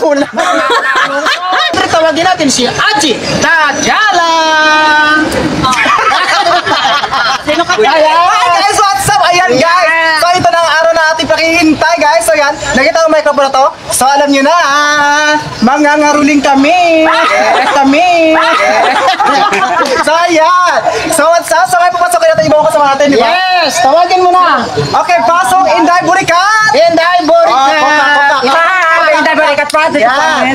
Wala. Tawagin natin si Aji Tajala. Sino ka? Hi guys, what's up? Ayan guys. So ito na ang araw na ating pakihintay guys. So yan, nakita mo microphone na to? So alam nyo na, mangangaruling kami. Kami. So ayan. So what's up? So ngayon papasok natin ibang kasama natin, di ba? Yes, tawagin mo na. Okay, pasok Inday Burikat. Inday Burikat. Inday Burikat project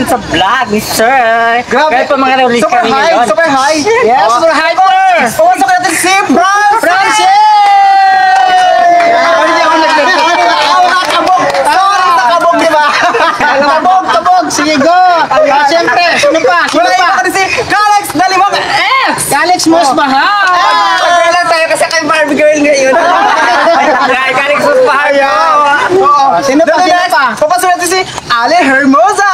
sa vlog ni Sir. Grabe po mga release kami ngayon. Super high. Yes, super high. Papasok natin si Francis. Kabog, sige go! Siyempre, sino pa? Wala yung si Kalex Dalimog X! Kalex Mosbahal! Pagkaya lang tayo kasi kay Barbie girl ngayon. Kalex Mosbahal. Sino pa? Papasok natin si Ale Hermosa!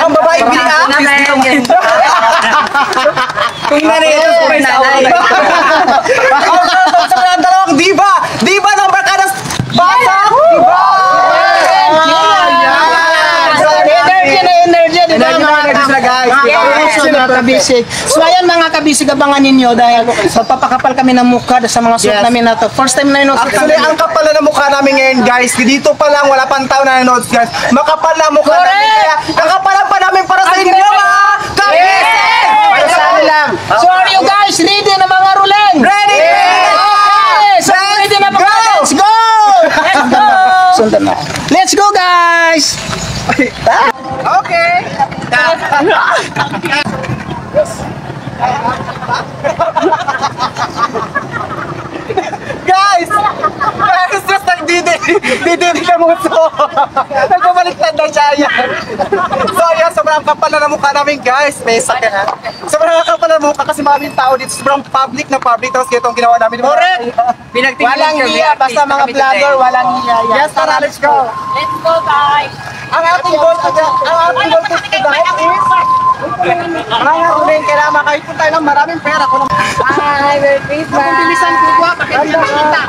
Ang babae bilang kung narinig ko kay nanay. Sa mga dalawang diba! Diba ng Barkadas Basak! Diba! So ayan mga kabisig, abangan ninyo dahil magpapakapal kami ng mukha sa mga suit namin na to. First time na yun. Actually, ang kapal na mukha namin ngayon guys. Dito pa lang, wala pang tao na nanood guys. Makapal na mukha namin. Kaya nakapalan pa namin para sa inyo mga kabisig! Para sa amin lang. So are you guys ready na mga ruling? Ready! So ready na mga let's go! Let's go! Sundan na. Let's go guys! Okay! Guys! Guys, just like didi na muso. Nagbabaliktad na siya yan. So ayan, sobrang kapal na mukha namin guys. May sakit ha. Sobrang kapal na mukha kasi maraming tao dito. Sobrang public na public. Tapos kaya itong ginawa namin. Correct! Walang hiya. Basta mga vlogger, walang hiya. Yes, tara, let's go. Let's go guys. Ang ating goal to dahil is mga uling kailangan makahipon tayo ng maraming pera. Hi, Merry Christmas. Bilisan ko ba? Bakit hindi makita?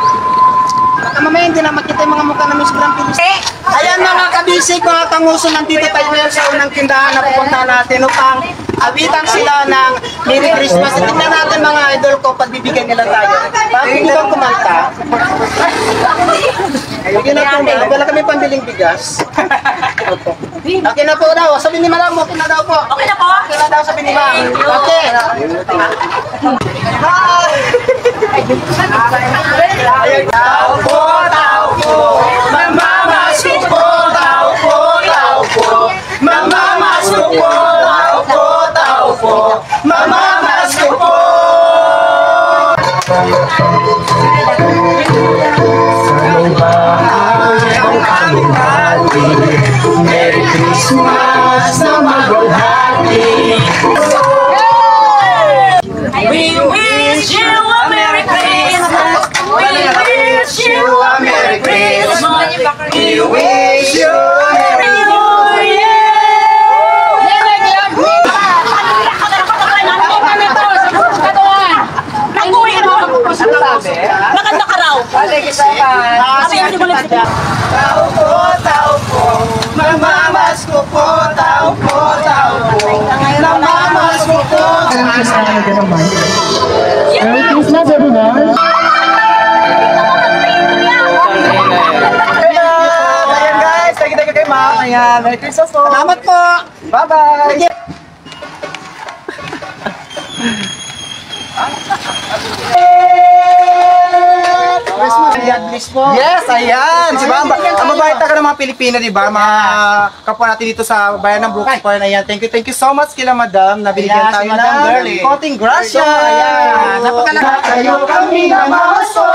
Baka mamaya hindi na makita yung mga mukha namin sobrang bilis. Ayan mga kabisig, mga kanguso, nandito tayo ngayon sa unang tindahan na pupunta natin upang abitan sila ng Merry Christmas. Tingnan natin mga idol ko, pagbibigyan nila tayo. Bakit hindi ba kumanta? Bigyan na po, wala kami pambiling bigas. Okay na po daw, sabi ni Madam, okay na daw po. Okay na po? Okay na daw, sabi ni Ma'am. Okay. Tao po, mamamas ko po, tao po, mamamas ko po, tao po, mamamas ko po. Merry Christmas na maghahati. We wish you a Merry Christmas. We wish you a Merry Christmas. We wish you a Merry New Year. Maganda ka raw. Tao po, mamamas ko po, tao po, mamamas ko po. Merry Christmas everyone! Ayan guys, thank you kay Ma'am. Ayan, Merry Christmas po. Salamat po. Bye-bye. Yes, ayan. Si Bamba. Ang mabait ka ng mga Pilipino, di ba? Mga kapwa natin dito sa bayan ng Brooks Point. Ayan, thank you so much kila Madam. Nabigyan tayo ng konting grasya. Ayan. Napakalaga kayo kami na maso.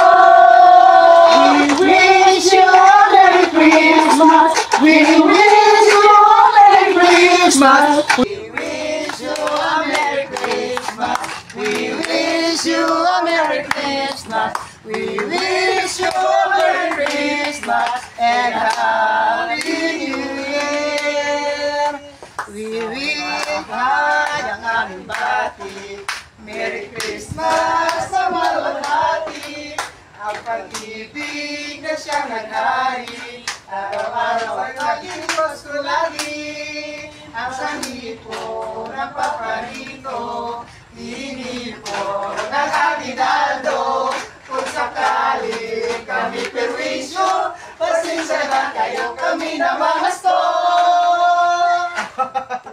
We wish you a Merry Christmas. We wish you a Merry Christmas. We wish you a Merry Christmas. We wish you a Merry Christmas. We wish you a Merry Christmas and Happy New Year. We wish ang aming bati. Merry Christmas sa maluwalhati. Ang pag-ibig na siyang naghari. Araw-araw ay naging ang sanhipo ng paparito, hinipo ng atinaldo. Kung sakali kami perwisyo, pasensya na kayo kami na mahasto.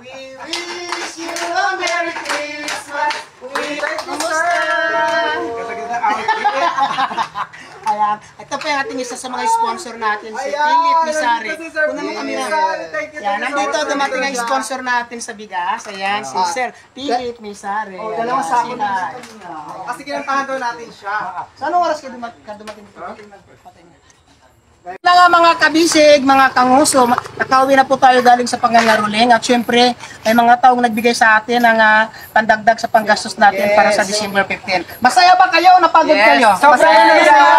We wish you a Merry Christmas. We Ayan. Ito pa yung ating isa sa mga sponsor natin, si Ayan, Philip Misari. ito si Sir Una mo kami Philip na. Misari. Thank you, Yan, thank you nandito so much, dumating Sir ang Philip. sponsor natin sa bigas. Ayan, si Sir Philip Misari. Oh, dalawang Ayan, sako sila. na siya kanina. Kasi kinantahan daw natin siya. Sa anong oras ka dumating dito? Na nga mga kabisig, mga kanguso, nakauwi na po tayo galing sa Pangangaruling at syempre may mga taong nagbigay sa atin ng pandagdag sa panggastos natin para sa December 15. Masaya ba kayo? Napagod kayo? Sobrang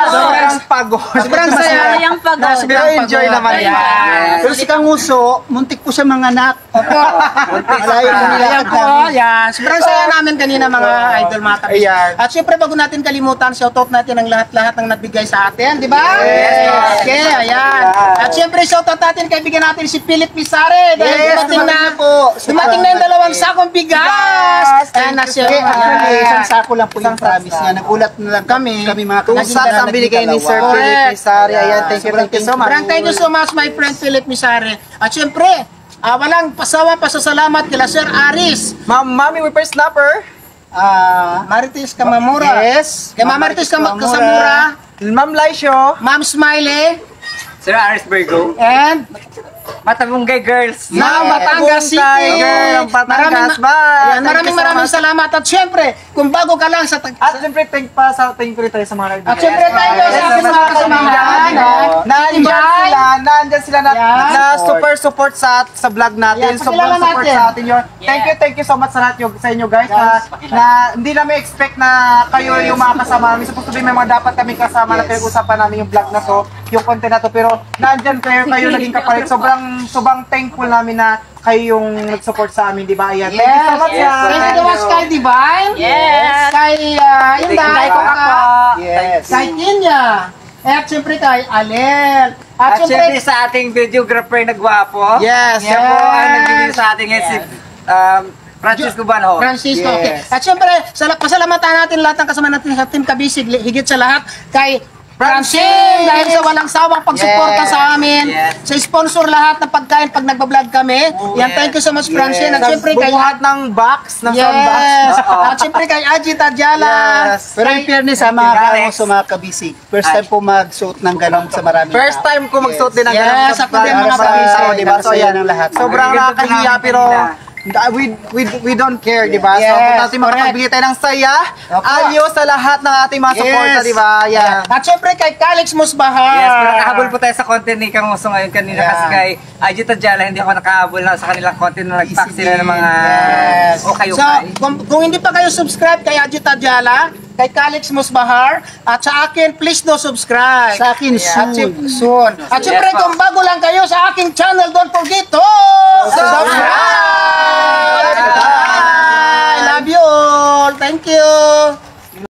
sobrang pagod. Sobrang saya. Masayang pagod. Pero enjoy naman Ayan. yan. Pero si Kanguso, muntik po siya manganak. Malayo po nila. Ayan po, yan. Sobrang saya namin kanina mga idol, mga kabisig. Ayan. At syempre bago natin kalimutan, shoutout natin ang lahat-lahat ng nagbigay sa atin, di ba? Yes. Okay, ayan. At syempre shoutout natin, kaibigan natin si Philip Misare. Dahil Yes, dumating na po. dumating na yung dalawang sakong bigas. Ayan na siya. Actually, isang sako lang po yung Isang promise sako. niya. Nagulat na lang kami mga Kung kabisig saan na ang binigay ni Sir nagdalawa. Philip Misari. Ayan, thank you so much. Sobrang thank you so much, my friend Philip Misare. At syempre, walang pasawa pasasalamat kila Sir Aris. Mami Whippersnapper. Marites Kamamura. Yes. Kay Ma'am Marites Kasamura. Ma'am Laisho. Ma'am Smiley. Sir Aris Virgo, And Matabunggay Girls. Ma'am Batangas City. Girl, Batangas. Bye. Ayan, maraming salamat. At syempre, kung bago ka lang sa At siyempre, thank you rin tayo sa mga At syempre tayo sa ating mga kasamahan. Nandyan sila na Yan. super support sa vlog natin. Yan, pakilala Sobrang support natin. sa atin yun. Thank you so much sa lahat sa inyo guys. Na hindi namin expect na kayo yung mga kasama namin. Supposed to be may mga dapat kami kasama na pinag-usapan namin yung vlog na to, yung content na to. Pero nandyan kayo naging kapalit. Sobrang thankful namin na kayo yung nag-support sa amin, di ba? Ayan. Thank you so much. Yes. Thank you so much kay Divine. Yes. Kay Inday. Kay Kaka. Yes. Kay Kinya. At syempre kay Alel. At At syempre syempre, sa ating videographer na gwapo. Yes. Siya po ang nagbibigay sa atin ngayon si Francisco Banho. Francisco. Yes. Okay. At syempre, pasalamatan natin lahat ng kasama natin sa Team Kabisig, higit sa lahat kay Francine, dahil sa walang sawang pagsuporta sa amin, Yes. sa sponsor lahat ng pagkain pag nagbablog kami. Yan, thank you so much Francine. At syempre kay Bubuhat ng box, ng sound box. Yes. At syempre kay Ajit Adjala. Yes. Pero in fairness sa mga Alex. Kanguso, mga kabisig, first time po magsuot ng ganong sa maraming First time ko magsuot din ng Yes, ganun ako din, mga sa kabisig. tao, di ba? So, Nakasaya yan ng lahat. Sobrang nakakahiya pero we don't care, di ba? So, Yes, kung natin correct. makapagbigay tayo ng saya, Opo. ayos sa lahat ng ating mga supporter, di ba? Yan. At syempre kay Calix Musbahar. Yes, pero nakahabol po tayo sa content ni Kang Uso ngayon kanina Yeah. kasi kay Ajit Adjala, hindi ako nakahabol na sa kanilang content na nag-pack sila ng mga Yes. okay. So, kung hindi pa kayo subscribe kay Ajit Adjala, kay Calix Musbahar, at sa akin, please do subscribe. Sa akin, At soon. soon. At syempre, Yes, kung bago lang kayo sa aking channel, don't forget to subscribe! Bye! Love you all! Thank you!